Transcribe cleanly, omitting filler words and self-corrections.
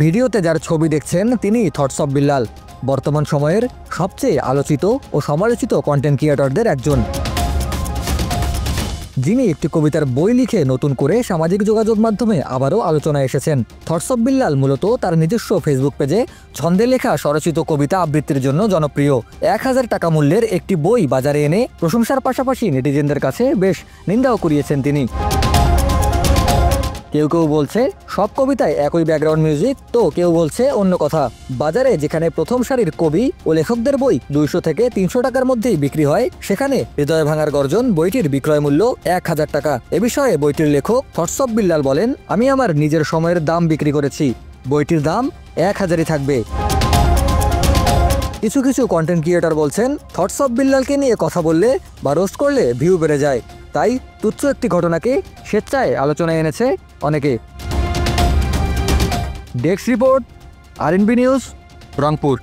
ভিডিওতে যার ছবি দেখছেন তিনি থটস অফ বিল্লাল, বর্তমান সময়ের সবচেয়ে আলোচিত ও সমালোচিত কন্টেন্ট ক্রিয়েটরদের একজন, যিনি একটি কবিতার বই লিখে নতুন করে সামাজিক যোগাযোগ মাধ্যমে আবারও আলোচনায় এসেছেন। থটস অফ বিল্লাল মূলত তার নিজস্ব ফেসবুক পেজে ছন্দে লেখা স্বরচিত কবিতা আবৃত্তির জন্য জনপ্রিয়। 1000 টাকা মূল্যের একটি বই বাজারে এনে প্রশংসার পাশাপাশি নেটিজেনদের কাছে বেশ নিন্দাও কুড়িয়েছেন তিনি। কেউ কেউ বলছে সব কবিতায় একই ব্যাকগ্রাউন্ড মিউজিক, তো কেউ বলছে অন্য কথা। বাজারে যেখানে প্রথম সারির কবি ও লেখকদের বই 200 থেকে 300 টাকার মধ্যেই বিক্রি হয়, সেখানে হৃদয় ভাঙার গর্জন বইটির বিক্রয় মূল্য 1000 টাকা। এ বিষয়ে বইটির লেখক থটস অফ বিল্লাল বলেন, আমি আমার নিজের সময়ের দাম বিক্রি করেছি, বইটির দাম 1000ই থাকবে। কিছু কিছু কন্টেন্ট ক্রিয়েটর বলছেন থটস অফ বিল্লালকে নিয়ে কথা বললে বা রোস্ট করলে ভিউ বেড়ে যায়, তাই তুচ্ছ একটি ঘটনাকে স্বেচ্ছায় আলোচনায় এনেছে অনেকে। Desk report, RNB news, Rangpur.